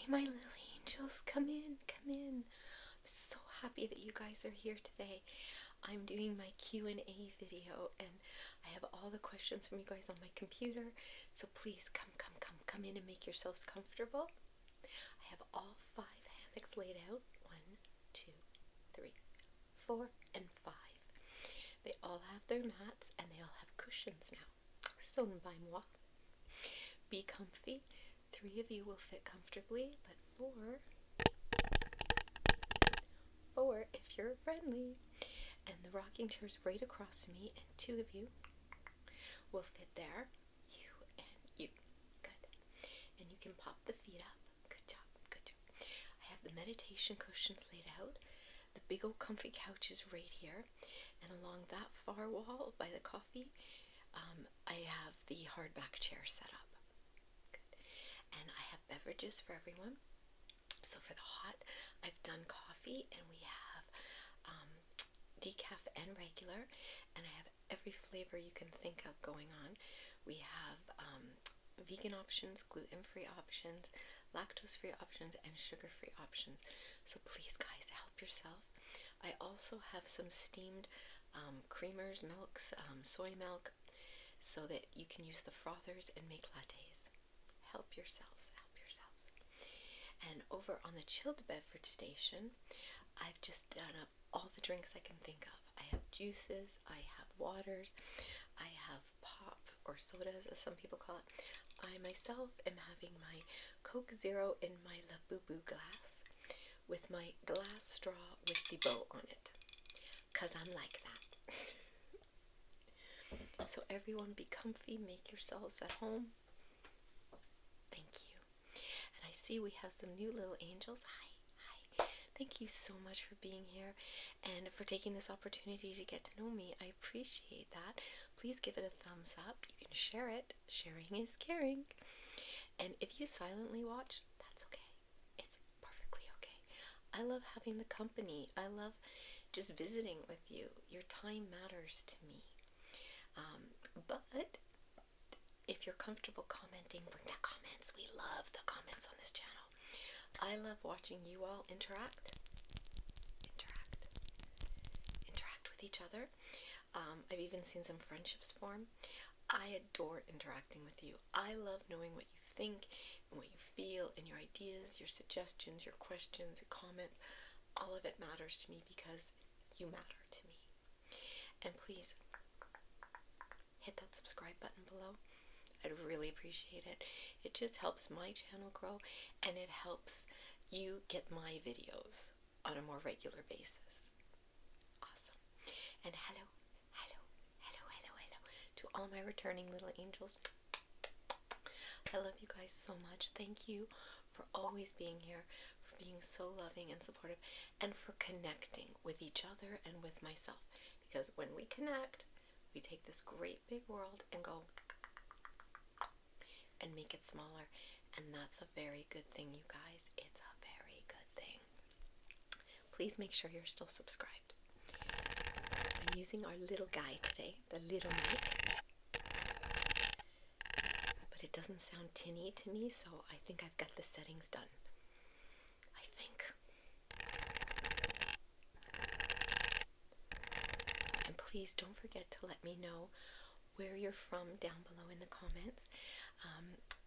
my little angels, come in, come in. I'm so happy that you guys are here today. I'm doing my Q&A video and I have all the questions from you guys on my computer. So please come in and make yourselves comfortable. I have all 5 hammocks laid out. 1, 2, 3, 4, and 5. They all have their mats and they all have cushions now. Sewn by moi. Be comfy. 3 of you will fit comfortably, but 4 if you're friendly. And the rocking chair's right across from me, and 2 of you will fit there. You and you. Good. And you can pop the feet up. Good job, good job. I have the meditation cushions laid out. The big old comfy couch is right here. And along that far wall by the coffee, I have the hardback chair set up. Good. And I have beverages for everyone. So for the hot, I've done coffee, and we have decaf and regular, and I have every flavor you can think of going on. We have vegan options, gluten-free options, lactose-free options, and sugar-free options. So please, guys, help yourself. I also have some steamed creamers, milks, soy milk, so that you can use the frothers and make lattes. Help yourselves, help yourselves. And over on the chilled beverage station, I've just done up all the drinks I can think of. I have juices, I have waters, I have pop or sodas, as some people call it. I myself am having my Coke Zero in my La Boo Boo glass with my glass straw with the bow on it, 'cause I'm like that. So everyone be comfy, make yourselves at home. Thank you. And I see we have some new little angels. Hi. Thank you so much for being here and for taking this opportunity to get to know me. I appreciate that. Please give it a thumbs up. You can share it. Sharing is caring. And if you silently watch, that's okay. It's perfectly okay. I love having the company. I love just visiting with you. Your time matters to me. But if you're comfortable commenting, bring the comments. We love the comments on this channel. I love watching you all interact with each other. I've even seen some friendships form. I adore interacting with you. I love knowing what you think and what you feel and your ideas, your suggestions, your questions, your comments. All of it matters to me because you matter to me. And please hit that subscribe button below. I'd really appreciate it. It just helps my channel grow, and it helps you get my videos on a more regular basis. Awesome. And hello to all my returning little angels. I love you guys so much. Thank you for always being here, for being so loving and supportive, and for connecting with each other and with myself. Because when we connect, we take this great big world and go and make it smaller, and that's a very good thing, you guys. It's a very good thing. Please make sure you're still subscribed. I'm using our little guy today, the little mic, but it doesn't sound tinny to me, so I think I've got the settings done. I think. And please don't forget to let me know where you're from down below in the comments,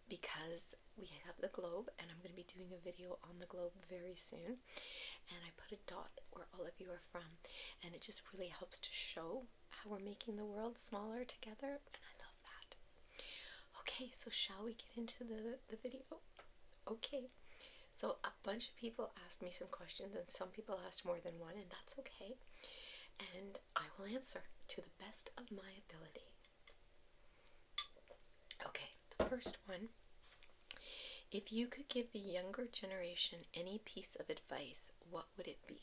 because we have the globe, and I'm going to be doing a video on the globe very soon, and I put a dot where all of you are from, and it just really helps to show how we're making the world smaller together, and I love that. Okay, so shall we get into the video? Okay, so a bunch of people asked me some questions, and some people asked more than one, and that's okay, and I will answer to the best of my ability. Okay, the first one. If you could give the younger generation any piece of advice, what would it be?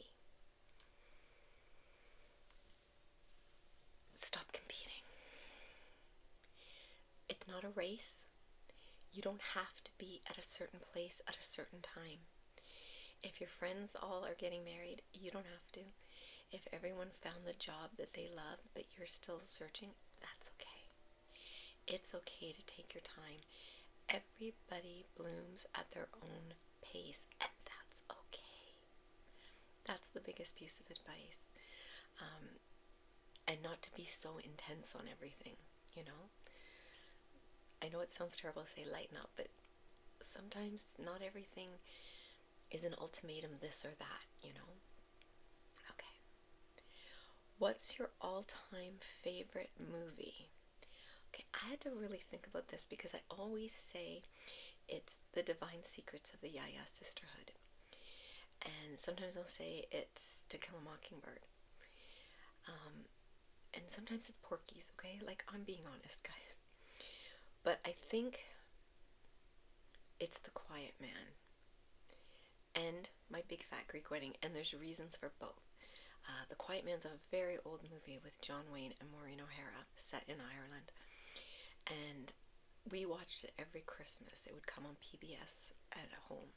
Stop competing. It's not a race. You don't have to be at a certain place at a certain time. If your friends all are getting married, you don't have to. If everyone found the job that they love, but you're still searching, that's okay. It's okay to take your time. Everybody blooms at their own pace. biggest piece of advice. And not to be so intense on everything, you know? I know it sounds terrible to say lighten up, but sometimes not everything is an ultimatum, this or that, you know? Okay. What's your all-time favorite movie? Okay, I had to really think about this because I always say it's The Divine Secrets of the Yaya Sisterhood. And sometimes I'll say it's To Kill a Mockingbird. And sometimes it's Porky's, okay? Like, I'm being honest, guys. But I think it's The Quiet Man and My Big Fat Greek Wedding, and there's reasons for both. The Quiet Man's a very old movie with John Wayne and Maureen O'Hara, set in Ireland. And we watched it every Christmas. It would come on PBS at home.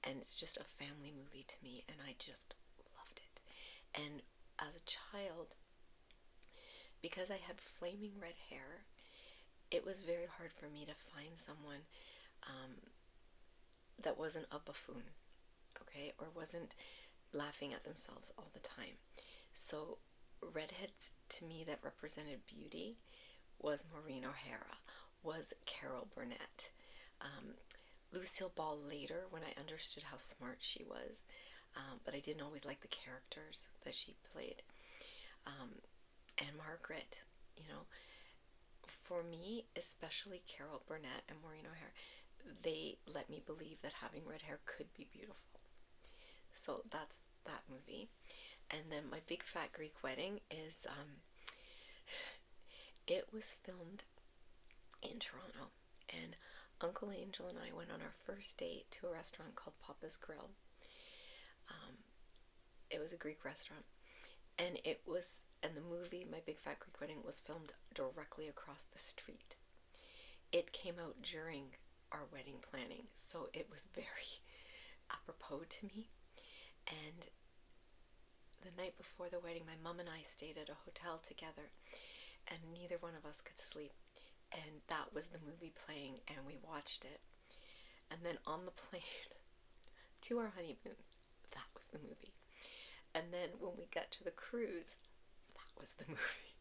And it's just a family movie to me, and I just loved it. And as a child, because I had flaming red hair, it was very hard for me to find someone that wasn't a buffoon, okay, or wasn't laughing at themselves all the time. So redheads to me that represented beauty was Maureen O'Hara, was Carol Burnett. Lucille Ball later, when I understood how smart she was, but I didn't always like the characters that she played. And Margaret, you know, for me, especially Carol Burnett and Maureen O'Hara, they let me believe that having red hair could be beautiful. So that's that movie. And then My Big Fat Greek Wedding is, it was filmed in Toronto, and Uncle Angel and I went on our first date to a restaurant called Papa's Grill. It was a Greek restaurant, and the movie My Big Fat Greek Wedding was filmed directly across the street. It came out during our wedding planning, so it was very apropos to me. And the night before the wedding, my mom and I stayed at a hotel together, and neither one of us could sleep. And that was the movie playing, and we watched it. And then on the plane to our honeymoon, that was the movie. And then when we got to the cruise, that was the movie.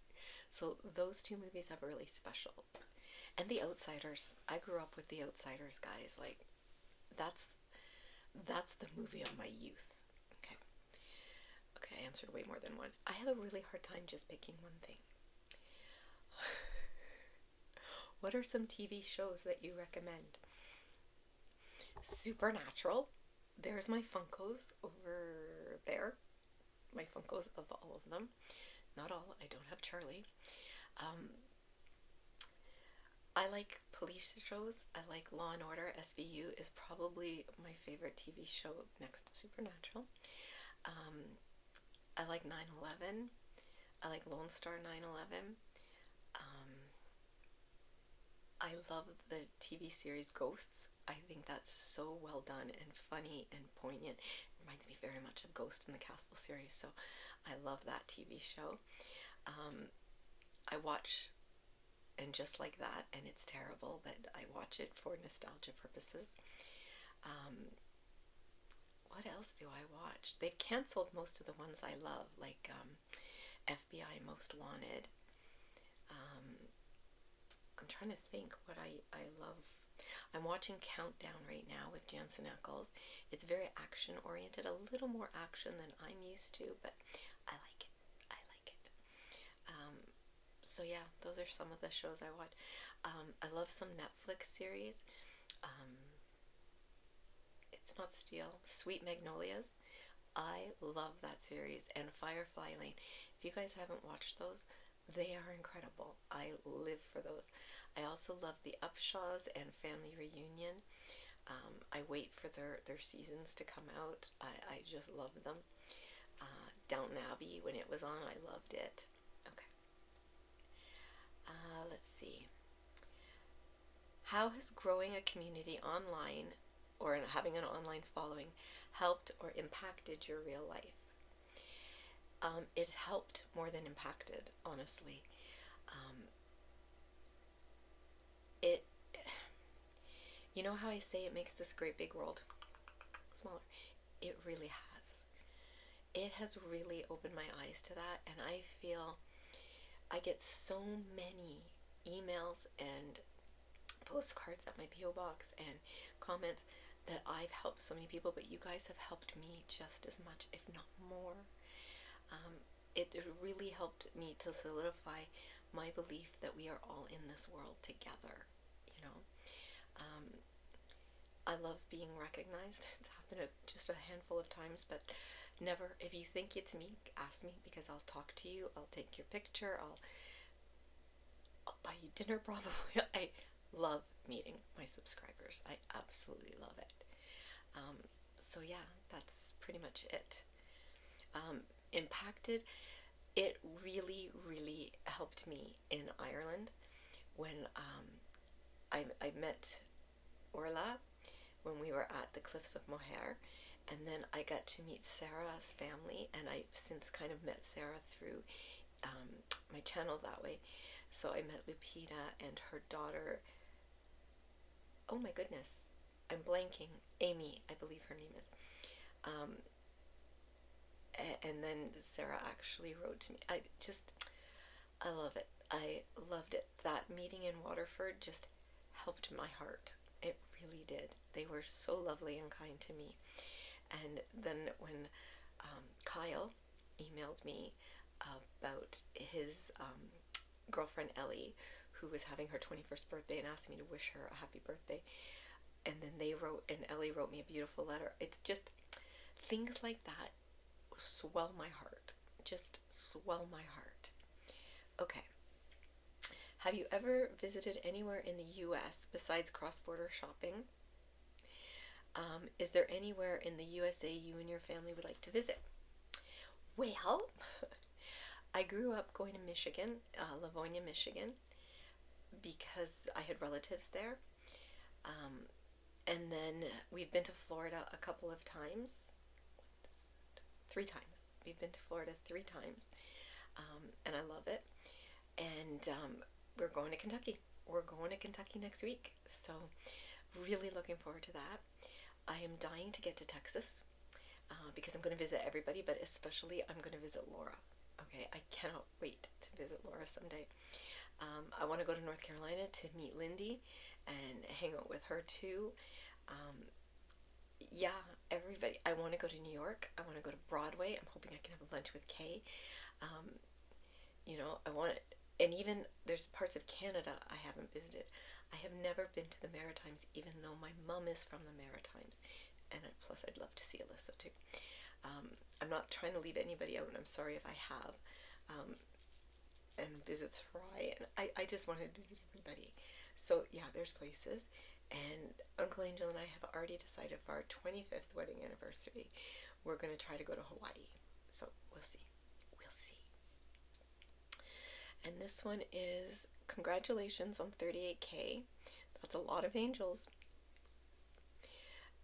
So those two movies have really special. And The Outsiders. I grew up with The Outsiders, guys. Like, that's the movie of my youth. Okay, I answered way more than one. I have a really hard time just picking one thing. What are some TV shows that you recommend? Supernatural. There's my Funkos over there. My Funkos of all of them. Not all. I don't have Charlie. I like police shows. I like Law and Order. SVU is probably my favorite TV show next to Supernatural. I like 9/11. I like Lone Star 9/11. I love the TV series Ghosts. I think that's so well done and funny and poignant. It reminds me very much of Ghost in the Castle series, so I love that TV show. I watch And Just Like That, and it's terrible, but I watch it for nostalgia purposes. What else do I watch? They've canceled most of the ones I love, like FBI Most Wanted. I'm trying to think what I love. I'm watching Countdown right now with Jansen Ackles. It's very action oriented, a little more action than I'm used to, but I like it. So yeah, those are some of the shows I watch. I love some Netflix series. It's not Steel, Sweet Magnolias. I love that series, and Firefly Lane. If you guys haven't watched those, they are incredible. I live for those. I also love the Upshaws and Family Reunion. I wait for their seasons to come out. I just love them. Downton Abbey, when it was on, I loved it. Okay. Let's see. How has growing a community online or having an online following helped or impacted your real life? It helped more than impacted, honestly. You know how I say it makes this great big world smaller? It really has. it has really opened my eyes to that, and I feel I get so many emails and postcards at my PO box and comments that I've helped so many people, but you guys have helped me just as much, if not more. It really helped me to solidify my belief that we are all in this world together, you know. I love being recognized. It's happened just a handful of times, but never, if you think it's me, ask me, because I'll talk to you, I'll take your picture, I'll buy you dinner probably. I love meeting my subscribers. I absolutely love it. So yeah, that's pretty much it. Impacted, it really, really helped me in Ireland when I met Orla when we were at the Cliffs of Moher, and then I got to meet Sarah's family, and I've since kind of met Sarah through my channel that way. So I met Lupita and her daughter. Oh my goodness, I'm blanking. Amy, I believe her name is. And then Sarah actually wrote to me. I love it. I loved it. That meeting in Waterford just helped my heart. It really did. They were so lovely and kind to me. And then when Kyle emailed me about his girlfriend Ellie, who was having her 21st birthday, and asked me to wish her a happy birthday, and then Ellie wrote me a beautiful letter. It's just things like that swell my heart. Just swell my heart. Okay. Have you ever visited anywhere in the U.S. besides cross-border shopping? Is there anywhere in the USA you and your family would like to visit? Well, I grew up going to Michigan, Livonia, Michigan, because I had relatives there. And then we've been to Florida a couple of times. 3 times. We've been to Florida 3 times. And I love it. And we're going to Kentucky. We're going to Kentucky next week. So really looking forward to that. I am dying to get to Texas because I'm going to visit everybody, but especially I'm going to visit Laura. Okay, I cannot wait to visit Laura someday. I want to go to North Carolina to meet Lindy and hang out with her too. Yeah, everybody. I want to go to New York. I want to go to Broadway. I'm hoping I can have lunch with Kay. You know, and even there's parts of Canada I haven't visited. I have never been to the Maritimes, even though my mom is from the Maritimes. And plus, I'd love to see Alyssa too. I'm not trying to leave anybody out, and I'm sorry if I have. And visit Sarai, and I just want to visit everybody. So yeah, there's places. And Uncle Angel and I have already decided for our 25th wedding anniversary, we're going to try to go to Hawaii. So we'll see. We'll see. And this one is, congratulations on 38K. That's a lot of angels.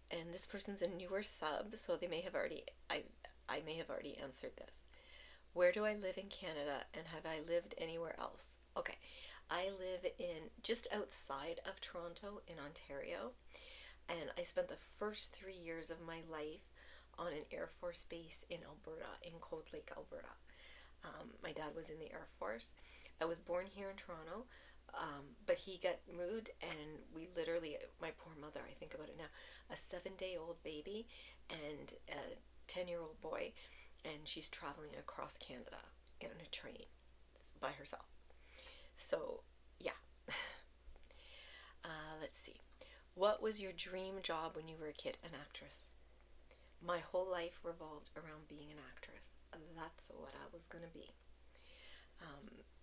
And this person's a newer sub, so they may have already, I may have already answered this. Where do I live in Canada, and have I lived anywhere else? Okay, I live in just outside of Toronto in Ontario, and I spent the first 3 years of my life on an Air Force base in Alberta, in Cold Lake, Alberta. My dad was in the Air Force. I was born here in Toronto, but he got moved, and we literally, my poor mother, I think about it now, a 7-day-old baby and a 10-year-old boy, and she's traveling across Canada in a train by herself. So, yeah. Let's see. What was your dream job when you were a kid? An actress. My whole life revolved around being an actress. That's what I was going to be.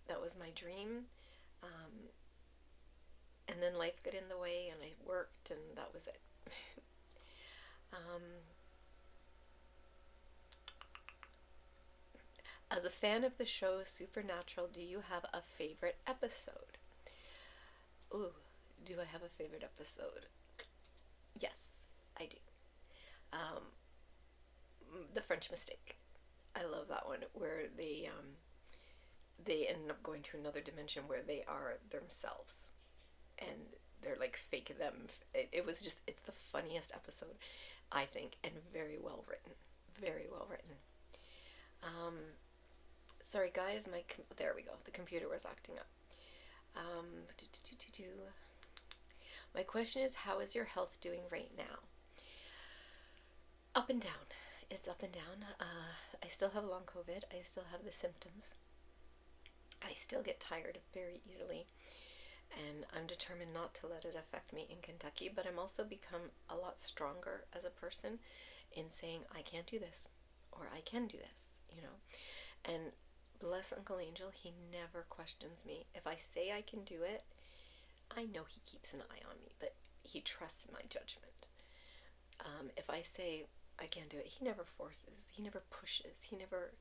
That was my dream. And then life got in the way, and I worked, and that was it. As a fan of the show Supernatural, do you have a favorite episode? Ooh, do I have a favorite episode? Yes, I do. The French Mistake. I love that one, where they end up going to another dimension where they are themselves, and they're like fake them. It was just, it's the funniest episode, I think, and very well written. Very well written. Sorry guys, there we go. The computer was acting up. My question is, how is your health doing right now? Up and down. It's up and down. I still have long COVID. I still have the symptoms. I still get tired very easily, and I'm determined not to let it affect me in Kentucky, but I'm also become a lot stronger as a person in saying I can't do this, or I can do this, and bless Uncle Angel, he never questions me. If I say I can do it, I know he keeps an eye on me, but he trusts my judgment. If I say I can't do it, he never forces, he never pushes, he never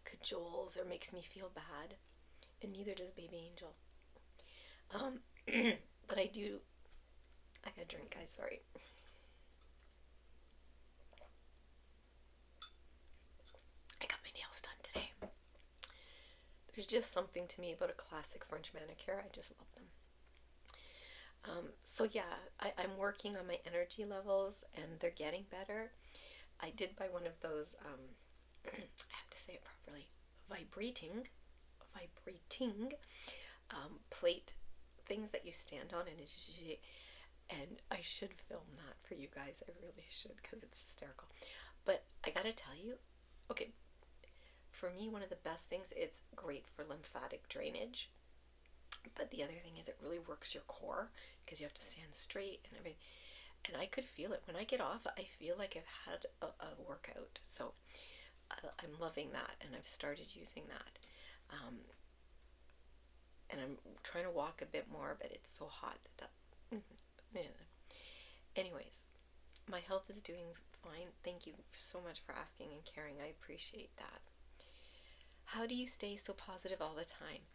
cajoles or makes me feel bad, and neither does baby Angel. But I gotta drink, guys, sorry. I got my nails done today. There's just something to me about a classic French manicure. I just love them. So yeah, I'm working on my energy levels, and they're getting better. I did buy one of those, I have to say it properly, vibrating plate things that you stand on, and I should film that for you guys. I really should, because it's hysterical. But I gotta tell you, okay, for me, one of the best things, it's great for lymphatic drainage. But the other thing is it really works your core, because you have to stand straight and everything. And I could feel it. When I get off, I feel like I've had a workout. So I'm loving that, and I've started using that. And I'm trying to walk a bit more, but it's so hot that Anyways, my health is doing fine. Thank you so much for asking and caring. I appreciate that. How do you stay so positive all the time?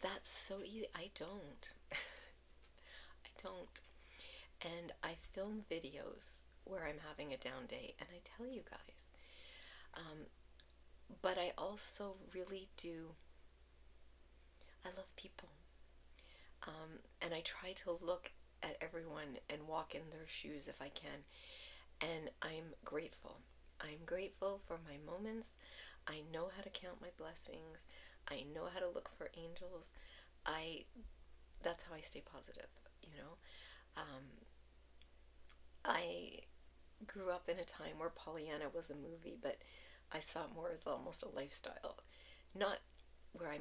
That's so easy. I don't. I don't. And I film videos where I'm having a down day, and I tell you guys. But I also really do. I love people. And I try to look at everyone and walk in their shoes if I can. And I'm grateful. I'm grateful for my moments. I know how to count my blessings. I know how to look for angels. That's how I stay positive, I grew up in a time where Pollyanna was a movie, but I saw it more as almost a lifestyle. Not where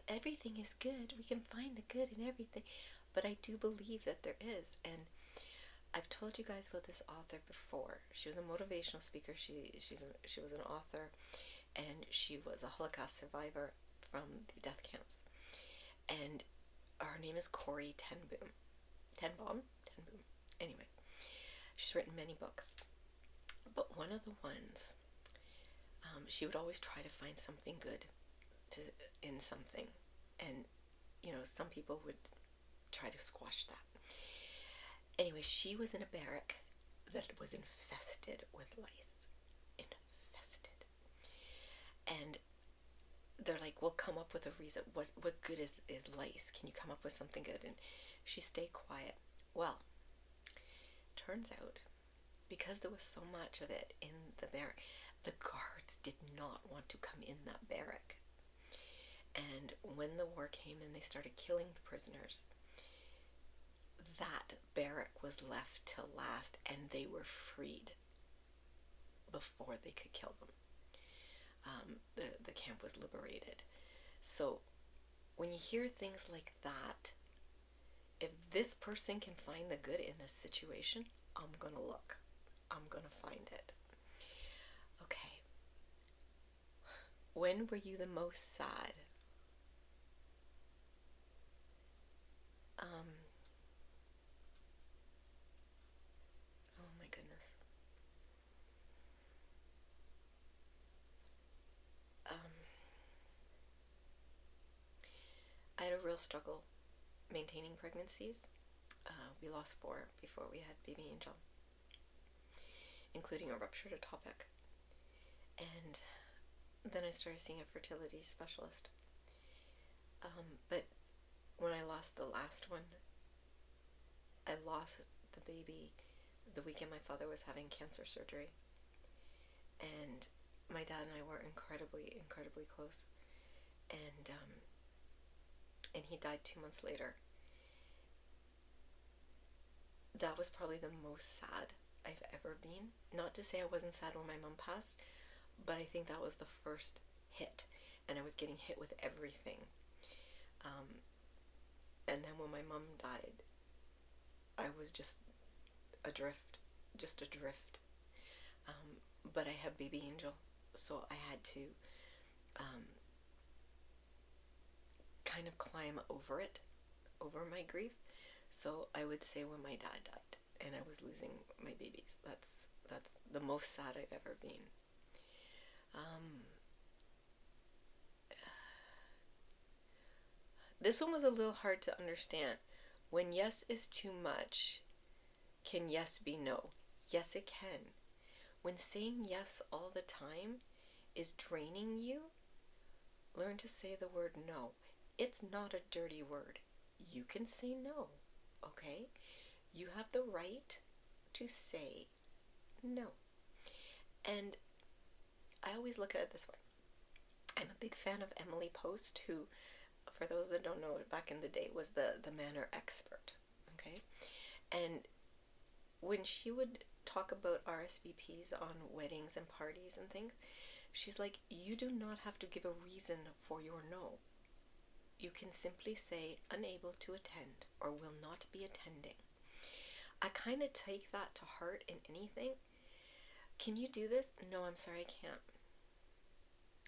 everything is good. We can find the good in everything. But I do believe that there is. And I've told you guys about this author before. She was a motivational speaker. She was an author, and she was a Holocaust survivor from the death camps. And her name is Corrie ten Boom. Anyway, she's written many books. But one of the ones, she would always try to find something good in something. And, some people would try to squash that. Anyway, she was in a barrack that was infested with lice. Infested. And they're like, well, come up with a reason. What good is lice? Can you come up with something good? And she stayed quiet. Well, turns out, because there was so much of it in the barrack, the guards did not want to come in that barrack. And when the war came and they started killing the prisoners, that barrack was left to last, and they were freed before they could kill them. The camp was liberated. So when you hear things like that, if this person can find the good in a situation, I'm gonna look. I'm gonna find it. Okay. When were you the most sad? Oh my goodness. I had a real struggle maintaining pregnancies. We lost 4 before we had baby Angel, including a ruptured ectopic. And then I started seeing a fertility specialist. But when I lost the last one, I lost the baby the weekend my father was having cancer surgery. And my dad and I were incredibly, incredibly close. And he died 2 months later. That was probably the most sad I've ever been. Not to say I wasn't sad when my mom passed, but I think that was the first hit, and I was getting hit with everything. And then when my mom died, I was just adrift. But I have baby Angel, so I had to kind of climb over it, over my grief. So I would say when my dad died and I was losing my babies, that's the most sad I've ever been. This one was a little hard to understand. When yes is too much, can yes be no? Yes, it can. When saying yes all the time is draining you, learn to say the word no. It's not a dirty word. You can say no, okay? You have the right to say no. And I always look at it this way. I'm a big fan of Emily Post, who, for those that don't know, back in the day was the manner expert, okay? And when she would talk about RSVPs on weddings and parties and things, she's like, you do not have to give a reason for your no. You can simply say unable to attend or will not be attending. I kind of take that to heart in anything. Can you do this? No, I'm sorry, I can't.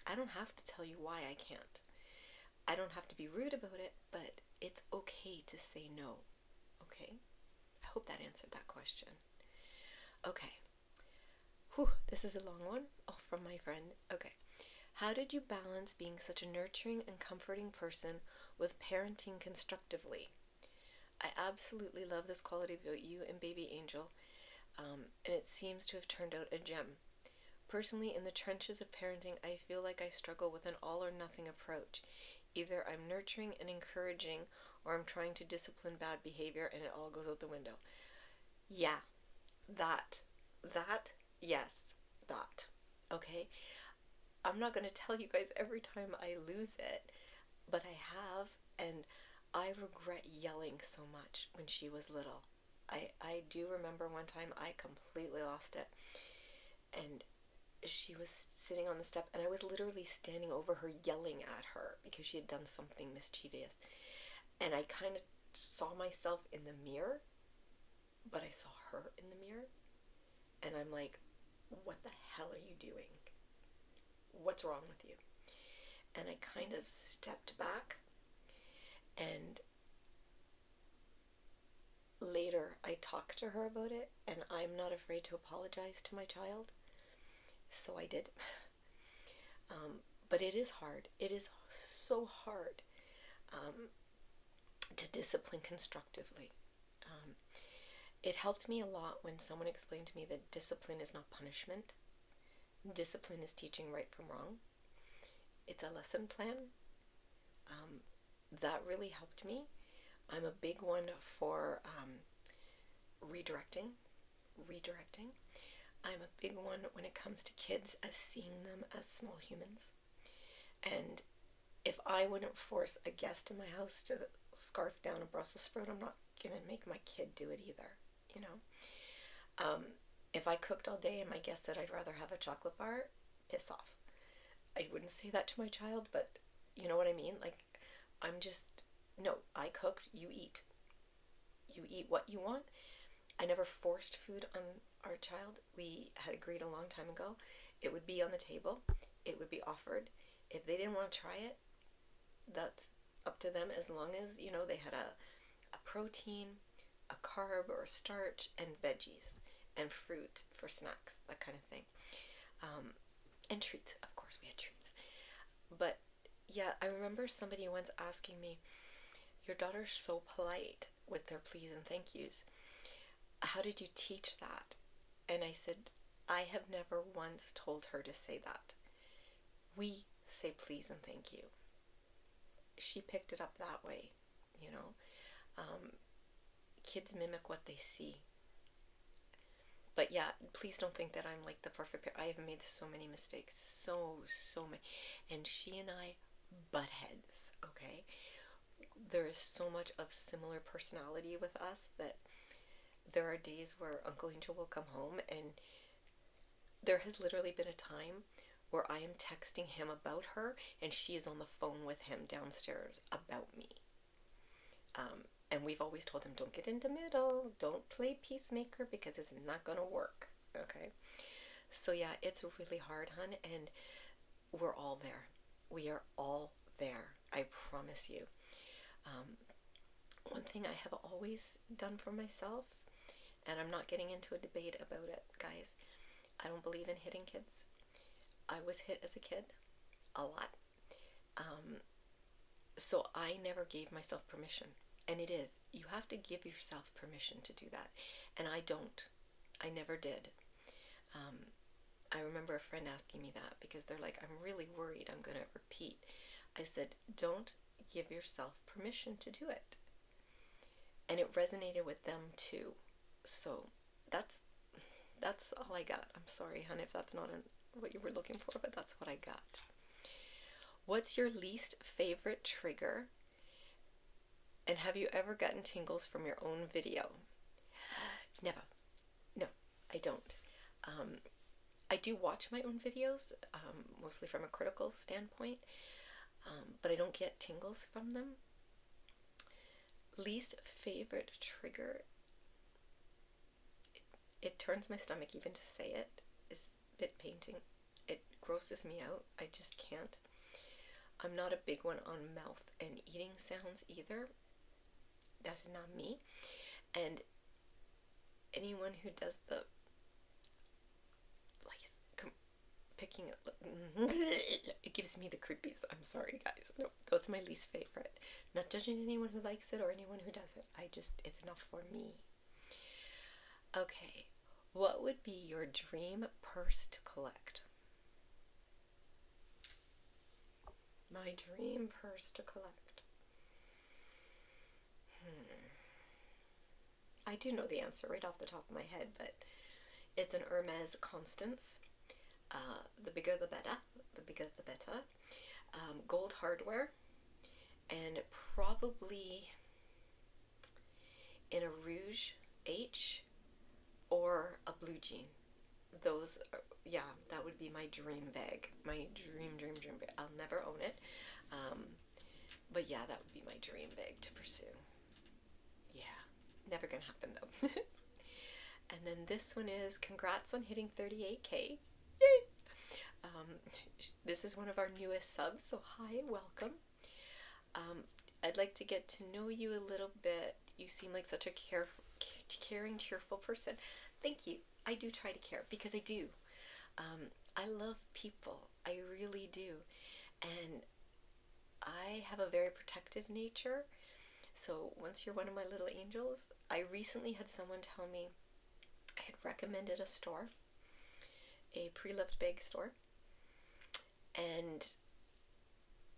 I don't have to tell you why I can't. I don't have to be rude about it, but it's okay to say no. Okay? I hope that answered that question. Okay. Whew, this is a long one. Oh, from my friend. Okay. How did you balance being such a nurturing and comforting person with parenting constructively? I absolutely love this quality about you and baby Angel, and it seems to have turned out a gem. Personally, in the trenches of parenting, I feel like I struggle with an all or nothing approach. Either I'm nurturing and encouraging, or I'm trying to discipline bad behavior and it all goes out the window. Yeah, that, yes, that. Okay? I'm not going to tell you guys every time I lose it, but I have, and I regret yelling so much when she was little. I do remember one time I completely lost it, and she was sitting on the step, and I was literally standing over her yelling at her because she had done something mischievous. And I kind of saw myself in the mirror, but I saw her in the mirror, and I'm like, what the hell are you doing? What's wrong with you? And I kind of stepped back, and later I talked to her about it, and I'm not afraid to apologize to my child. So I did. But it is hard. It is so hard to discipline constructively. It helped me a lot when someone explained to me that discipline is not punishment. Discipline is teaching right from wrong. It's a lesson plan. That really helped me. I'm a big one for redirecting. I'm a big one when it comes to kids as seeing them as small humans. And if I wouldn't force a guest in my house to scarf down a Brussels sprout, I'm not going to make my kid do it either, you know. If I cooked all day and my guest said I'd rather have a chocolate bar, piss off. I wouldn't say that to my child, but you know what I mean? Like, no, I cooked, you eat. You eat what you want. I never forced food on our child. We had agreed a long time ago. It would be on the table. It would be offered. If they didn't want to try it, that's up to them, as long as, you know, they had a protein, a carb or a starch, and veggies, and fruit for snacks, that kind of thing. And treats, of course, we had treats. But yeah, I remember somebody once asking me, your daughter's so polite with their please and thank yous. How did you teach that? And I said, I have never once told her to say that. We say please and thank you. She picked it up that way, you know. Kids mimic what they see. But yeah, please don't think that I'm like the perfect parent. I have made so many mistakes, so many, and she and I butt heads. Okay, there is so much of similar personality with us that there are days where Uncle Angel will come home, and there has literally been a time where I am texting him about her and she is on the phone with him downstairs about me. And we've always told him, don't get into middle, don't play peacemaker because it's not going to work. Okay. So yeah, it's really hard, hun, and we're all there. We are all there. I promise you. One thing I have always done for myself, and I'm not getting into a debate about it, guys, I don't believe in hitting kids. I was hit as a kid a lot. So I never gave myself permission. And it is, you have to give yourself permission to do that. And I don't. I never did. I remember a friend asking me that because they're like, I'm really worried I'm going to repeat. I said, don't give yourself permission to do it. And it resonated with them too. So that's all I got. I'm sorry, hon, if that's not what you were looking for, but that's what I got. What's your least favorite trigger? And have you ever gotten tingles from your own video? Never. No, I don't. I do watch my own videos, mostly from a critical standpoint, but I don't get tingles from them. Least favorite trigger, it turns my stomach even to say it, is bit painting. It grosses me out. I just can't. I'm not a big one on mouth and eating sounds either. That's not me. And anyone who does the lice picking up, it gives me the creepies. I'm sorry, guys. No, that's my least favorite. Not judging anyone who likes it or anyone who doesn't. It's enough for me. Okay, what would be your dream purse to collect? My dream purse to collect. I do know the answer right off the top of my head, but it's an Hermes Constance. The bigger the better. The bigger the better. Gold hardware, and probably in a Rouge H or a blue jean. Those are, yeah, that would be my dream bag. My dream bag. I'll never own it. But yeah, that would be my dream bag to pursue. Yeah, never gonna happen though. And then this one is, congrats on hitting 38K. Yay! This is one of our newest subs, so hi, welcome. I'd like to get to know you a little bit. You seem like such a caring, cheerful person. Thank you. I do try to care because I do. I love people. I really do. And I have a very protective nature. So once you're one of my little angels, I recently had someone tell me, I had recommended a store, a pre-loved bag store, and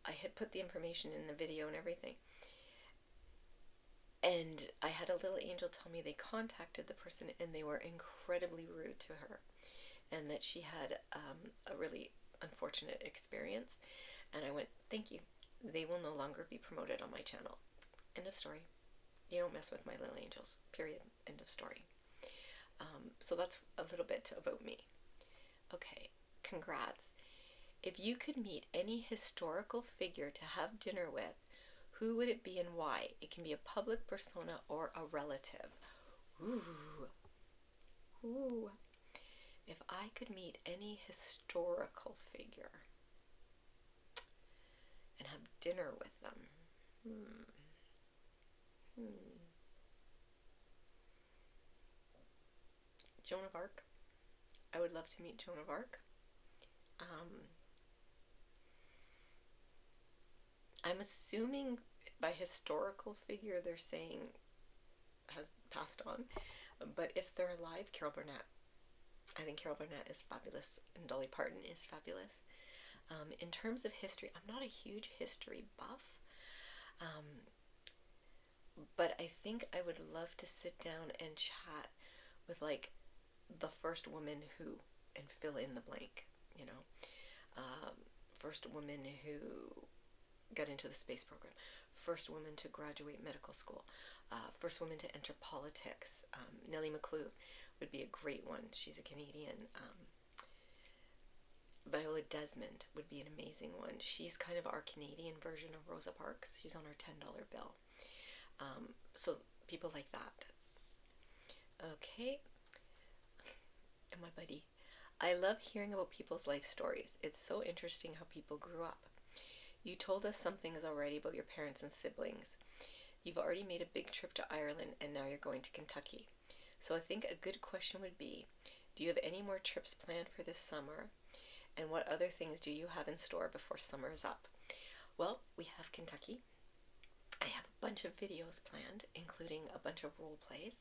I had put the information in the video and everything. And I had a little angel tell me they contacted the person and they were incredibly rude to her, and that she had a really unfortunate experience. And I went, thank you. They will no longer be promoted on my channel. End of story. You don't mess with my little angels. Period. End of story. So that's a little bit about me. Okay, congrats. If you could meet any historical figure to have dinner with, who would it be and why? It can be a public persona or a relative. Ooh. Ooh. If I could meet any historical figure and have dinner with them. Joan of Arc. I would love to meet Joan of Arc. I'm assuming by historical figure they're saying has passed on, but if they're alive, Carol Burnett. I think Carol Burnett is fabulous, and Dolly Parton is fabulous. In terms of history, I'm not a huge history buff, but I think I would love to sit down and chat with like the first woman who, and fill in the blank, you know, first woman who got into the space program, first woman to graduate medical school, first woman to enter politics. Nellie McClue would be a great one. She's a Canadian. Viola Desmond would be an amazing one. She's kind of our Canadian version of Rosa Parks. She's on our $10 bill. So people like that. Okay. And my buddy. I love hearing about people's life stories. It's so interesting how people grew up. You told us some things already about your parents and siblings. You've already made a big trip to Ireland and now you're going to Kentucky. So I think a good question would be, do you have any more trips planned for this summer? And what other things do you have in store before summer is up? Well, we have Kentucky. I have a bunch of videos planned, including a bunch of role plays.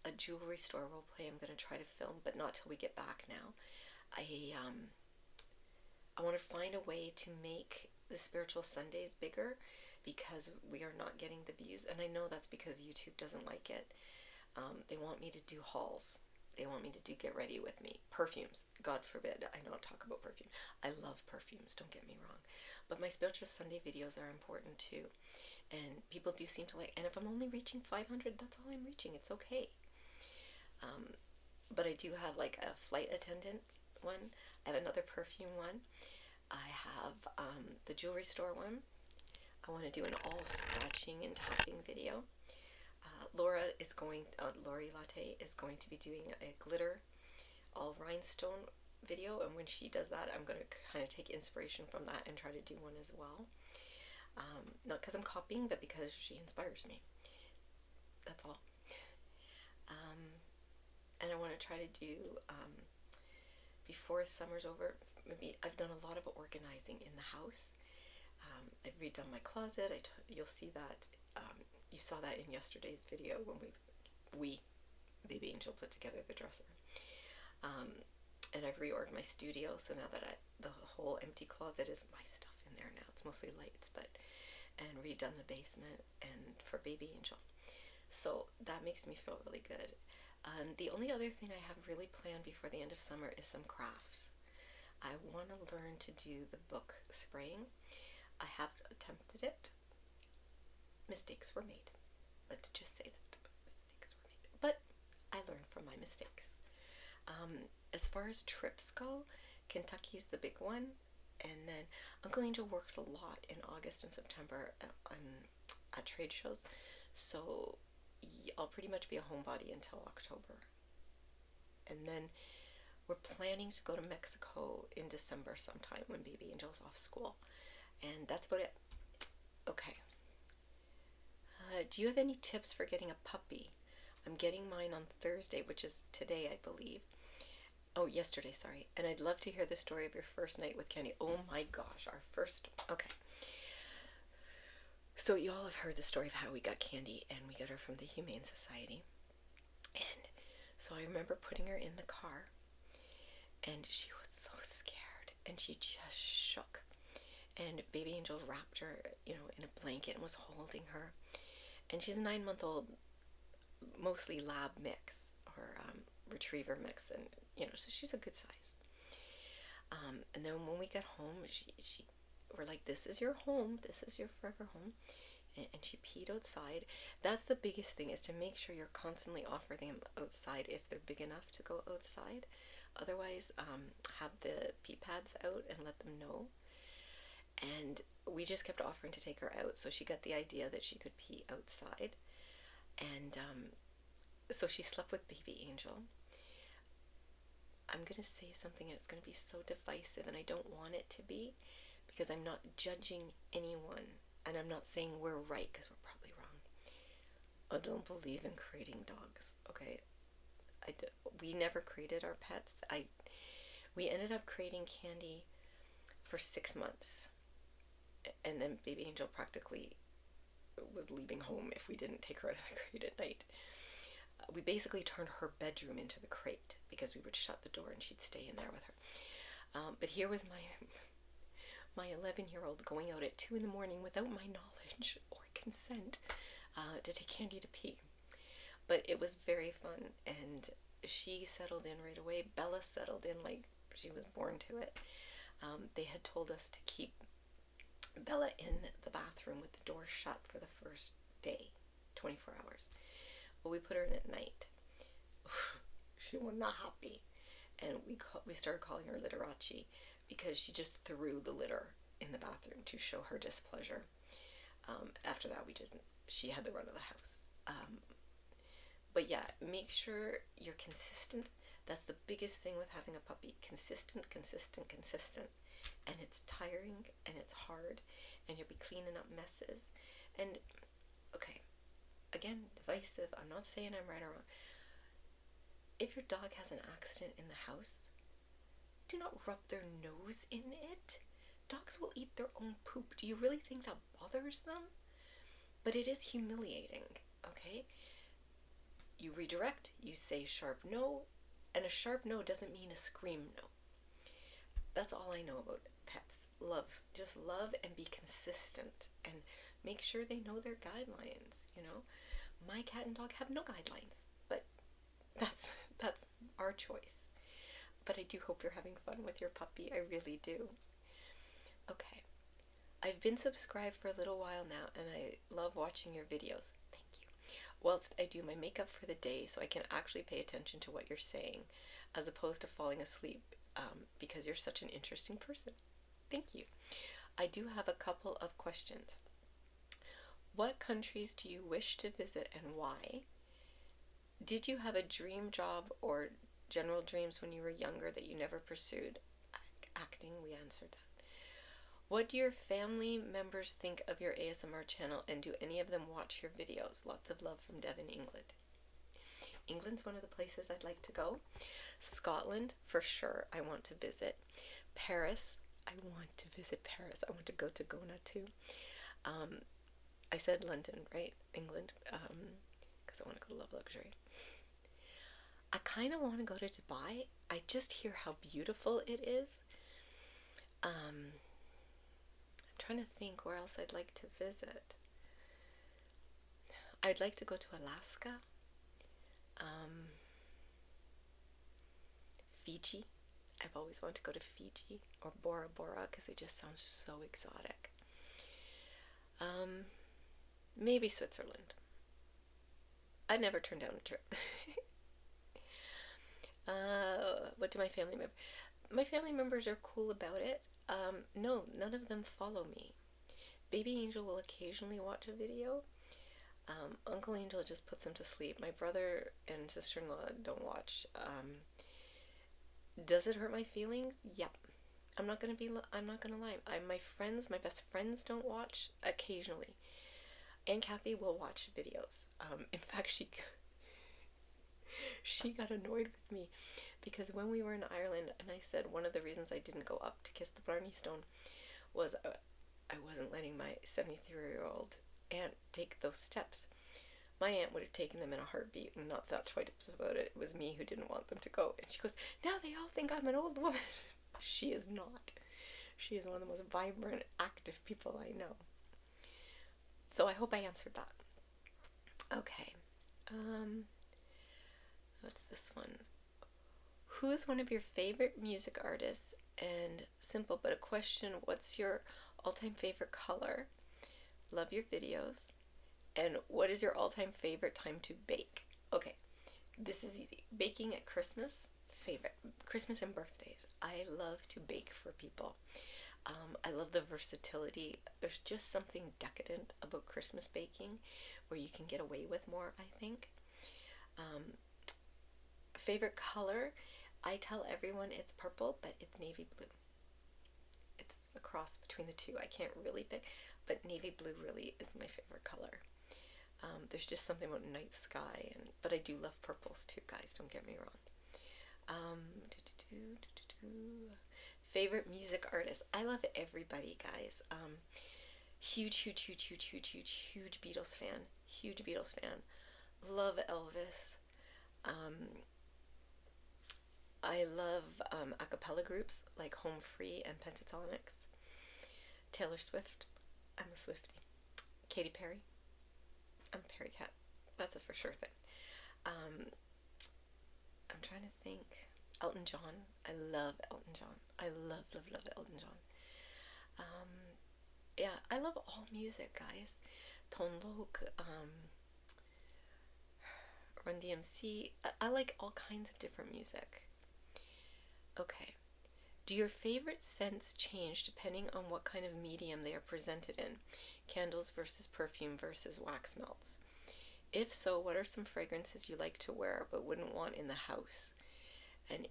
A jewelry store role play I'm going to try to film, but not till we get back now. I want to find a way to make the Spiritual Sundays bigger because we are not getting the views, and I know that's because YouTube doesn't like it. They want me to do hauls. They want me to do get ready with me. Perfumes, God forbid, I don't talk about perfume. I love perfumes, don't get me wrong. But my Spiritual Sunday videos are important too. And people do seem to like, and if I'm only reaching 500, that's all I'm reaching, it's okay. But I do have like a flight attendant one. I have another perfume one. I have the jewelry store one. I want to do an all scratching and tapping video. Lori Latte is going to be doing a glitter all rhinestone video, and when she does that, I'm going to kind of take inspiration from that and try to do one as well. Not because I'm copying, but because she inspires me. That's all. And I want to try to do, before summer's over, maybe I've done a lot of organizing in the house. I've redone my closet. You'll see that. You saw that in yesterday's video when Baby Angel put together the dresser. And I've reorged my studio, so now that the whole empty closet is my stuff in there now. It's mostly lights, and redone the basement and for Baby Angel. So that makes me feel really good. The only other thing I have really planned before the end of summer is some crafts. I want to learn to do the book spraying. I have attempted it. Mistakes were made. Let's just say that. Mistakes were made. But I learned from my mistakes. As far as trips go, Kentucky's the big one. And then Uncle Angel works a lot in August and September at trade shows. So I'll pretty much be a homebody until October. And then we're planning to go to Mexico in December sometime when Baby Angel's off school. And that's about it. Okay. Do you have any tips for getting a puppy? I'm getting mine on Thursday, which is today, I believe. Oh, yesterday, sorry. And I'd love to hear the story of your first night with Kenny. Oh my gosh, our first... Okay. So you all have heard the story of how we got Candy, and we got her from the Humane Society. And so I remember putting her in the car, and she was so scared, and she just shook. And Baby Angel wrapped her, in a blanket and was holding her. And she's a 9-month-old, mostly lab mix, or retriever mix, and, so she's a good size. And then when we got home, we're like, this is your home, this is your forever home. And she peed outside. That's the biggest thing, is to make sure you're constantly offering them outside if they're big enough to go outside. Otherwise, have the pee pads out and let them know. And we just kept offering to take her out, so she got the idea that she could pee outside. And so she slept with Baby Angel. I'm going to say something, and it's going to be so divisive, and I don't want it to be, because I'm not judging anyone, and I'm not saying we're right, because we're probably wrong. I don't believe in creating dogs, okay? We never created our pets. We ended up creating Candy for 6 months, and then Baby Angel practically was leaving home if we didn't take her out of the crate at night. We basically turned her bedroom into the crate, because we would shut the door and she'd stay in there with her. But here was my 11-year-old going out at 2 in the morning without my knowledge or consent to take Candy to pee. But it was very fun, and she settled in right away. Bella settled in like she was born to it. They had told us to keep Bella in the bathroom with the door shut for the first day, 24 hours. Well, we put her in at night. She was not happy, and we started calling her Literace because she just threw the litter in the bathroom to show her displeasure. After that, she had the run of the house. But yeah, make sure you're consistent. That's the biggest thing with having a puppy. Consistent, consistent, consistent. And it's tiring and it's hard, and you'll be cleaning up messes. And okay, again, divisive. I'm not saying I'm right or wrong. If your dog has an accident in the house, do not rub their nose in it. Dogs will eat their own poop. Do you really think that bothers them? But it is humiliating, okay? You redirect, you say sharp no, and a sharp no doesn't mean a scream no. That's all I know about pets. Love. Just love and be consistent and make sure they know their guidelines, you know? My cat and dog have no guidelines, but that's our choice. But I do hope you're having fun with your puppy. I really do. Okay. I've been subscribed for a little while now, and I love watching your videos. Thank you. Whilst I do my makeup for the day, so I can actually pay attention to what you're saying, as opposed to falling asleep, because you're such an interesting person. Thank you. I do have a couple of questions. What countries do you wish to visit and why? Did you have a dream job or general dreams when you were younger that you never pursued? Acting, we answered that. What do your family members think of your ASMR channel, and do any of them watch your videos? Lots of love from Devon, England. England's one of the places I'd like to go. Scotland, for sure, I want to visit. Paris, I want to visit Paris. I want to go to Gona too. I said London, right? England, because I want to go to Love Luxury. I kind of want to go to Dubai. I just hear how beautiful it is. I'm trying to think where else I'd like to visit. I'd like to go to Alaska. Fiji. I've always wanted to go to Fiji or Bora Bora because they just sound so exotic. Maybe Switzerland. I'd never turn down a trip. What do my family members? My family members are cool about it. No, none of them follow me. Baby Angel will occasionally watch a video. Uncle Angel just puts him to sleep. My brother and sister-in-law don't watch. Does it hurt my feelings? Yep. I'm not gonna lie. My best friends don't watch occasionally. Aunt Kathy will watch videos. In fact, she got annoyed with me because when we were in Ireland, and I said one of the reasons I didn't go up to kiss the Blarney Stone was I wasn't letting my 73-year-old aunt take those steps. My aunt would have taken them in a heartbeat and not thought twice about it. It was me who didn't want them to go. And she goes, now they all think I'm an old woman. She is not. She is one of the most vibrant, active people I know. So I hope I answered that. Okay. What's this one? Who's one of your favorite music artists? And simple, but a question, what's your all-time favorite color? Love your videos. And what is your all-time favorite time to bake? Okay, this is easy. Baking at Christmas, favorite. Christmas and birthdays. I love to bake for people. I love the versatility. There's just something decadent about Christmas baking where you can get away with more, I think. Favorite color, I tell everyone it's purple, but it's navy blue. It's a cross between the two. I can't really pick, but navy blue really is my favorite color. There's just something about night sky, but I do love purples too, guys, don't get me wrong. Favorite music artist, I love everybody, guys. Huge Beatles fan. Love Elvis. I love a cappella groups like Home Free and Pentatonics. Taylor Swift, I'm a Swiftie. Katy Perry, I'm a Perry cat. That's a for sure thing. Um, I'm trying to think. Elton John. I love Elton John. I love, love, love Elton John. Yeah, I love all music, guys. Tonlok, Run DMC. I like all kinds of different music. Okay. Do your favorite scents change depending on what kind of medium they are presented in? Candles versus perfume versus wax melts. If so, what are some fragrances you like to wear but wouldn't want in the house? And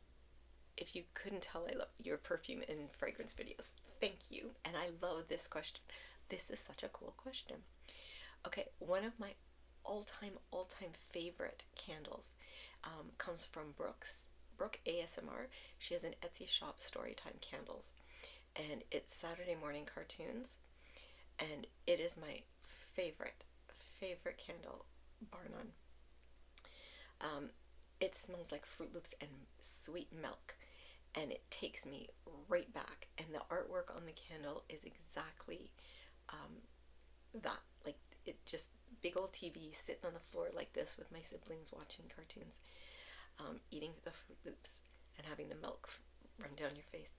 if you couldn't tell, I love your perfume and fragrance videos. Thank you. And I love this question. This is such a cool question. Okay, one of my all-time favorite candles comes from Brooke ASMR. She has an Etsy shop, Storytime Candles, and it's Saturday morning cartoons, and it is my favorite candle, bar none. It smells like Fruit Loops and sweet milk, and it takes me right back, and the artwork on the candle is exactly that, like, it just, big old TV, sitting on the floor like this with my siblings watching cartoons, eating the Fruit Loops and having the milk run down your face.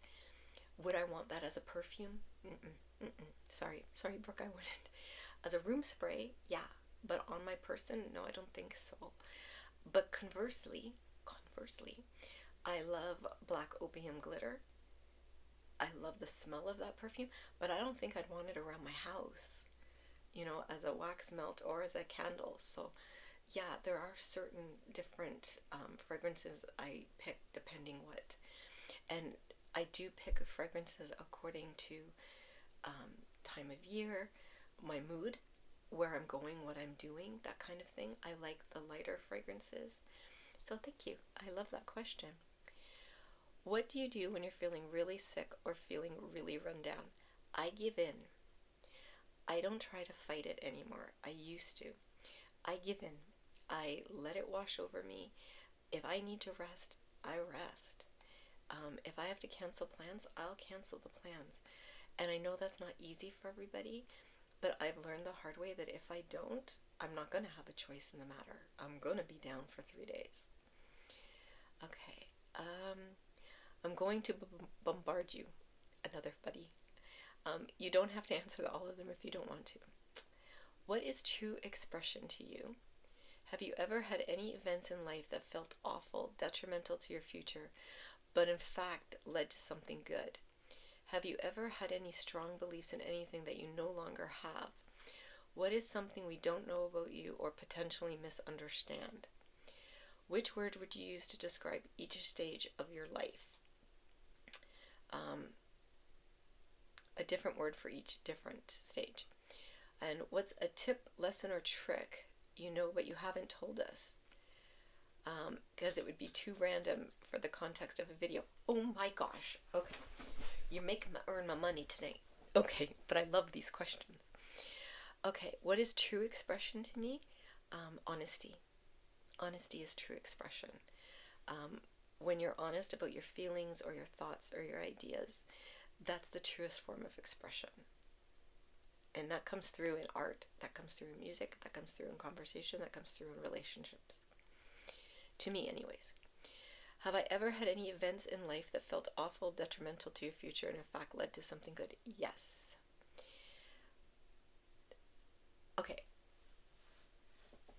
Would I want that as a perfume? Sorry, Brooke, I wouldn't. As a room spray, yeah, but on my person, no, I don't think so. But conversely, I love Black Opium Glitter. I love the smell of that perfume, but I don't think I'd want it around my house, as a wax melt or as a candle. So yeah, there are certain different fragrances I pick depending what, and I do pick fragrances according to time of year, my mood, where I'm going, what I'm doing, that kind of thing. I like the lighter fragrances. So thank you. I love that question. What do you do when you're feeling really sick or feeling really run down? I give in. I don't try to fight it anymore. I used to. I give in. I let it wash over me. If I need to rest, I rest. If I have to cancel plans, I'll cancel the plans. And I know that's not easy for everybody, but I've learned the hard way that if I don't, I'm not going to have a choice in the matter. I'm going to be down for 3 days. Okay. I'm going to bombard you. Another buddy. You don't have to answer all of them if you don't want to. What is true expression to you? Have you ever had any events in life that felt awful, detrimental to your future, but in fact led to something good? Have you ever had any strong beliefs in anything that you no longer have? What is something we don't know about you or potentially misunderstand? Which word would you use to describe each stage of your life? A different word for each different stage. And what's a tip, lesson, or trick you know but you haven't told us? Because it would be too random for the context of a video. Oh my gosh. Okay. You make me earn my money tonight. Okay, but I love these questions. Okay, what is true expression to me? Honesty. Honesty is true expression. When you're honest about your feelings or your thoughts or your ideas, that's the truest form of expression. And that comes through in art, that comes through in music, that comes through in conversation, that comes through in relationships. To me, anyways. Have I ever had any events in life that felt awful, detrimental to your future, and in fact led to something good? Yes. Okay.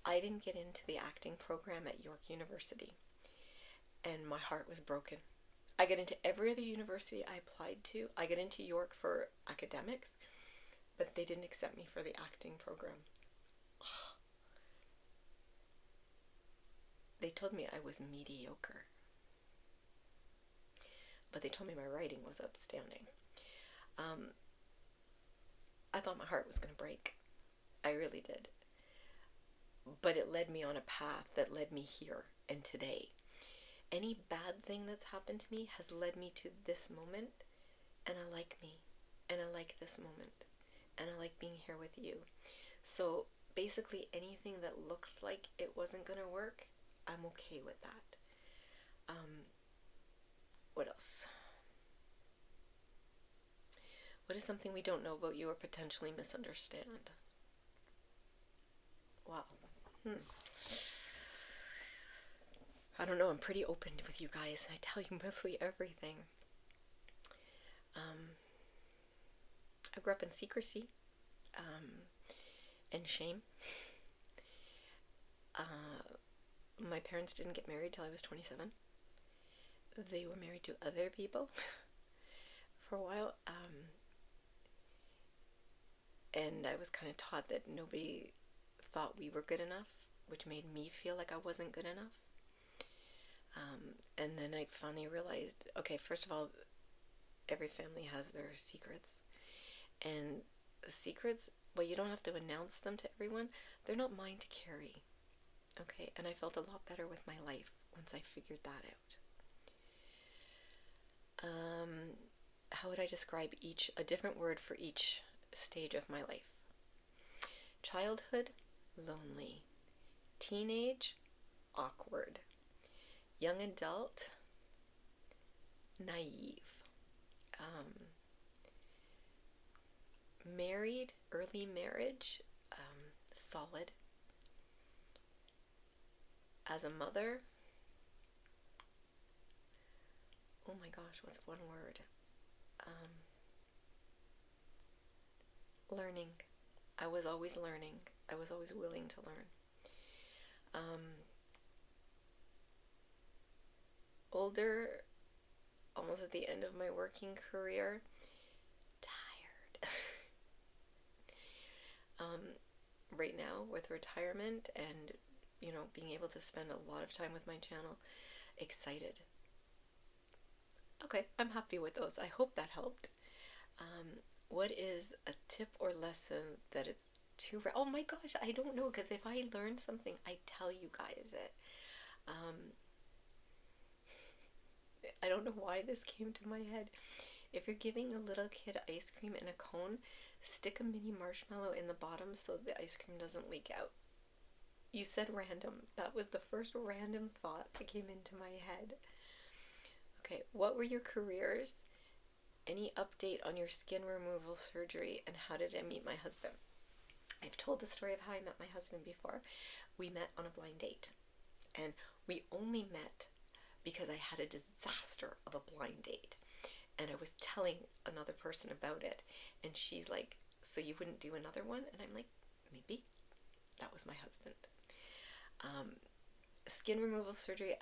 I didn't get into the acting program at York University, and my heart was broken. I got into every other university I applied to. I got into York for academics, but they didn't accept me for the acting program. They told me I was mediocre, but they told me my writing was outstanding. I thought my heart was going to break. I really did. But it led me on a path that led me here and today. Any bad thing that's happened to me has led me to this moment, and I like me, and I like this moment, and I like being here with you. So basically anything that looked like it wasn't going to work, I'm okay with that. What else? What is something we don't know about you or potentially misunderstand? Wow. I don't know, I'm pretty open with you guys. I tell you mostly everything. I grew up in secrecy and shame. My parents didn't get married till I was 27. They were married to other people for a while. And I was kind of taught that nobody thought we were good enough, which made me feel like I wasn't good enough. And then I finally realized, okay, first of all, every family has their secrets. And the secrets, well, you don't have to announce them to everyone. They're not mine to carry. Okay, and I felt a lot better with my life once I figured that out. How would I describe a different word for each stage of my life? Childhood, lonely. Teenage, awkward. Young adult, naive. Married, early marriage, solid. As a mother, oh my gosh, what's one word? Learning. I was always learning. I was always willing to learn. Older, almost at the end of my working career, tired. Right now, with retirement and, being able to spend a lot of time with my channel, excited. Okay, I'm happy with those. I hope that helped. What is a tip or lesson that it's too oh my gosh, I don't know, because if I learn something, I tell you guys it. I don't know why this came to my head. If you're giving a little kid ice cream in a cone, stick a mini marshmallow in the bottom so the ice cream doesn't leak out. You said random. That was the first random thought that came into my head. Okay, what were your careers? Any update on your skin removal surgery, and how did I meet my husband? I've told the story of how I met my husband before. We met on a blind date, and we only met because I had a disaster of a blind date, and I was telling another person about it, and she's like, so you wouldn't do another one? And I'm like, maybe. That was my husband. Skin removal surgery,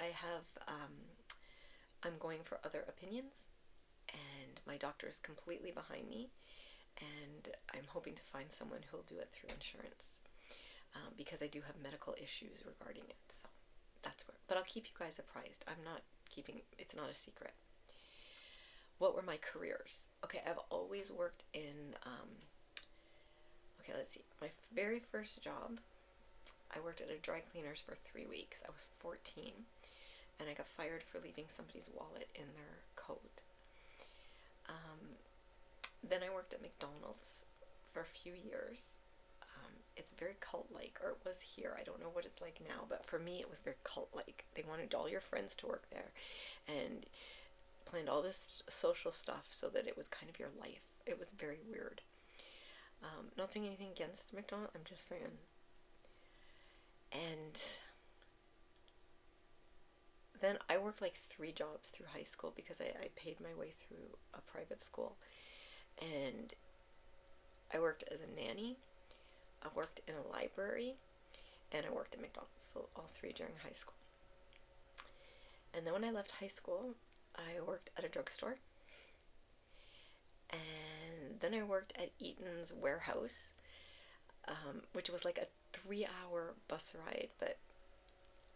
I'm going for other opinions, and my doctor is completely behind me, and I'm hoping to find someone who'll do it through insurance, because I do have medical issues regarding it. So that's where, but I'll keep you guys apprised. It's not a secret. What were my careers? Okay, I've always worked in, okay, let's see. My very first job, I worked at a dry cleaner's for 3 weeks. I was 14, and I got fired for leaving somebody's wallet in their coat. Then I worked at McDonald's for a few years. It's very cult-like, or it was here. I don't know what it's like now, but for me it was very cult-like. They wanted all your friends to work there and planned all this social stuff so that it was kind of your life. It was very weird. Not saying anything against McDonald's, I'm just saying. And then I worked like 3 jobs through high school because I paid my way through a private school. And I worked as a nanny, I worked in a library, and I worked at McDonald's, so all 3 during high school. And then when I left high school, I worked at a drugstore, and then I worked at Eaton's warehouse, which was like a 3-hour bus ride, but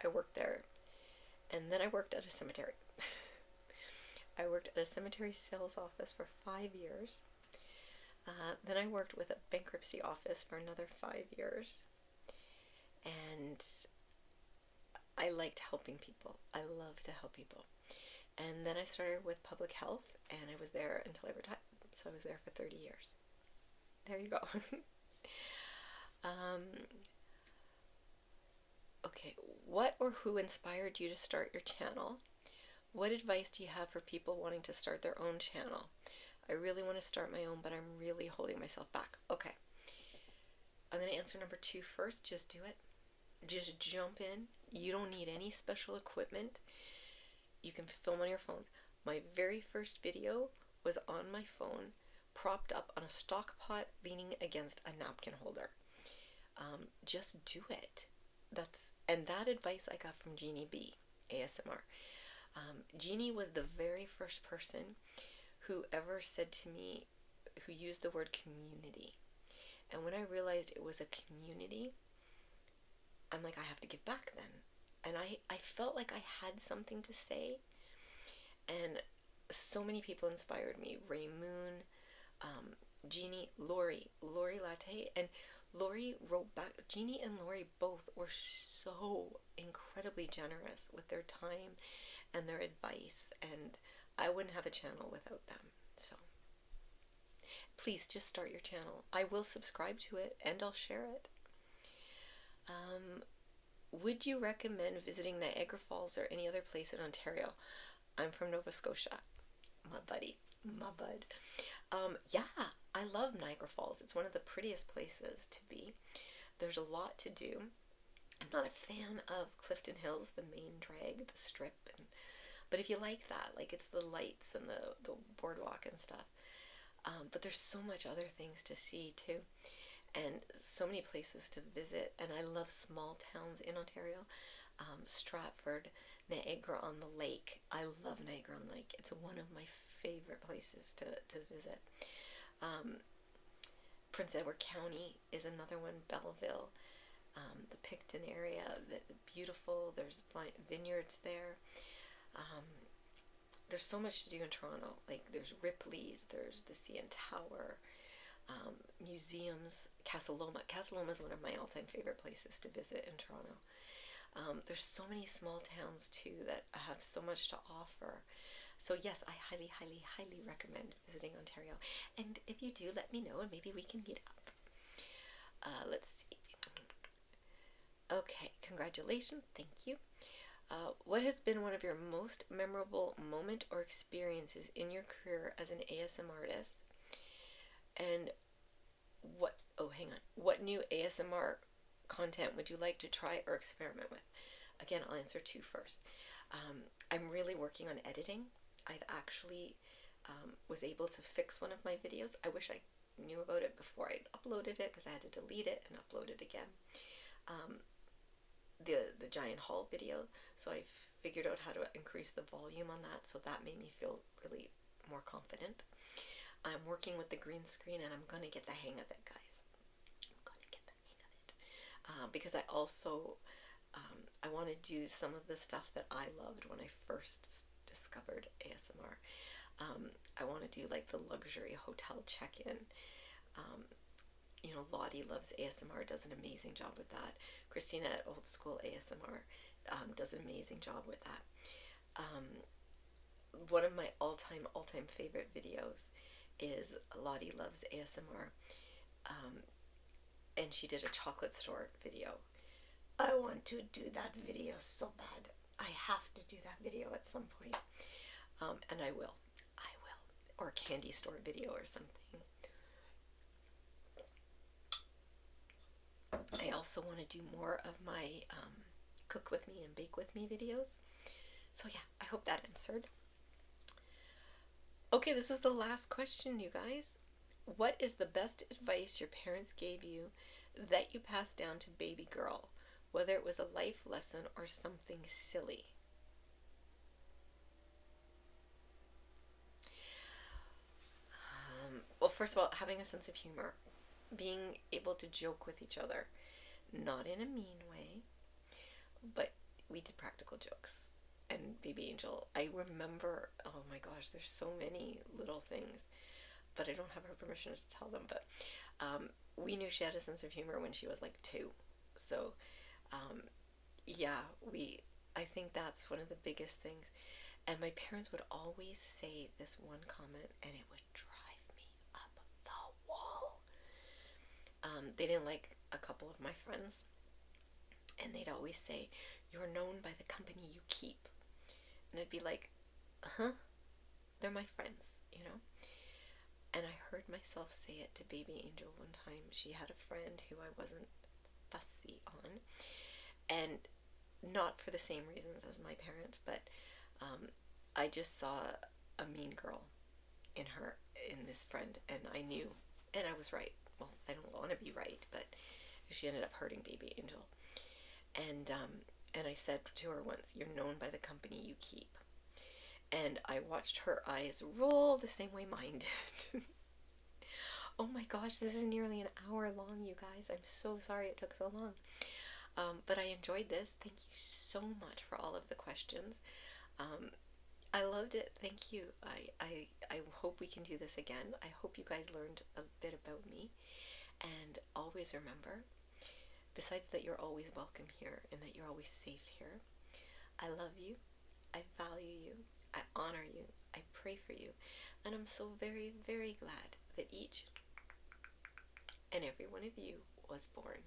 I worked there. And then I worked at a cemetery. I worked at a cemetery sales office for 5 years. Then I worked with a bankruptcy office for another 5 years. And I liked helping people. I love to help people. And then I started with public health, and I was there until I retired. So I was there for 30 years. There you go. Okay, what or who inspired you to start your channel? What advice do you have for people wanting to start their own channel? I really want to start my own, but I'm really holding myself back. Okay, I'm going to answer number 2 first. Just do it. Just jump in. You don't need any special equipment. You can film on your phone. My very first video was on my phone, propped up on a stock pot, leaning against a napkin holder. Just do it. That advice I got from Jeannie B, ASMR. Jeannie was the very first person who ever said to me, who used the word community. And when I realized it was a community, I'm like, I have to give back then. And I felt like I had something to say. And so many people inspired me. Ray Moon, Jeannie, Lori Latte. And Lori wrote back. Jeannie and Lori both were so incredibly generous with their time and their advice. And I wouldn't have a channel without them. So please just start your channel. I will subscribe to it and I'll share it. Would you recommend visiting Niagara Falls or any other place in Ontario? I'm from Nova Scotia. My buddy. My bud. Yeah, I love Niagara Falls. It's one of the prettiest places to be. There's a lot to do. I'm not a fan of Clifton Hills, the main drag, the strip. But if you like that, like it's the lights and the boardwalk and stuff. But there's so much other things to see too. And so many places to visit, and I love small towns in Ontario. Stratford, Niagara-on-the-Lake. I love Niagara-on-the-Lake. It's one of my favorite places to visit. Prince Edward County is another one. Belleville, the Picton area, the beautiful. There's vineyards there. There's so much to do in Toronto. Like there's Ripley's, there's the CN Tower. Museums, Casa Loma. Casa Loma is one of my all-time favorite places to visit in Toronto. There's so many small towns too that have so much to offer. So yes, I highly, highly, highly recommend visiting Ontario. And if you do, let me know and maybe we can meet up. Let's see. Okay, congratulations. Thank you. What has been one of your most memorable moment or experiences in your career as an ASMR artist? And what new ASMR content would you like to try or experiment with? Again, I'll answer two first. I'm really working on editing. I've actually was able to fix one of my videos. I wish I knew about it before I uploaded it because I had to delete it and upload it again. The giant haul video. So I figured out how to increase the volume on that. So that made me feel really more confident. I'm working with the green screen and I'm going to get the hang of it, guys. I'm going to get the hang of it. Because I also, I want to do some of the stuff that I loved when I first discovered ASMR. I want to do like the luxury hotel check-in. You know, Lottie Loves ASMR does an amazing job with that. Christina at Old School ASMR does an amazing job with that. One of my all-time favorite videos is Lottie Loves ASMR, and she did a chocolate store video. I want to do that video so bad. I have to do that video at some point, and I will, or a candy store video or something. I also want to do more of my cook with me and bake with me videos. So yeah, I hope that answered. Okay, this is the last question, you guys. What is the best advice your parents gave you that you passed down to baby girl, whether it was a life lesson or something silly? Well, first of all, having a sense of humor, being able to joke with each other, not in a mean way, but we did practical jokes. And Baby Angel, I remember, oh my gosh, there's so many little things, but I don't have her permission to tell them, but we knew she had a sense of humor when she was like 2. So yeah, I think that's one of the biggest things. And my parents would always say this one comment, and it would drive me up the wall. They didn't like a couple of my friends, and they'd always say, "You're known by the company you keep." And I'd be like, they're my friends, you know? And I heard myself say it to Baby Angel one time. She had a friend who I wasn't fussy on, and not for the same reasons as my parents, but I just saw a mean girl in her, in this friend, and I knew, and I was right. Well, I don't want to be right, but she ended up hurting baby Angel. And I said to her once, "You're known by the company you keep." And I watched her eyes roll the same way mine did. Oh my gosh, this is nearly an hour long, you guys. I'm so sorry it took so long. But I enjoyed this. Thank you so much for all of the questions. I loved it. Thank you. I hope we can do this again. I hope you guys learned a bit about me. And always remember, besides that you're always welcome here and that you're always safe here, I love you. I value you. I honor you. I pray for you. And I'm so very, very glad that each and every one of you was born.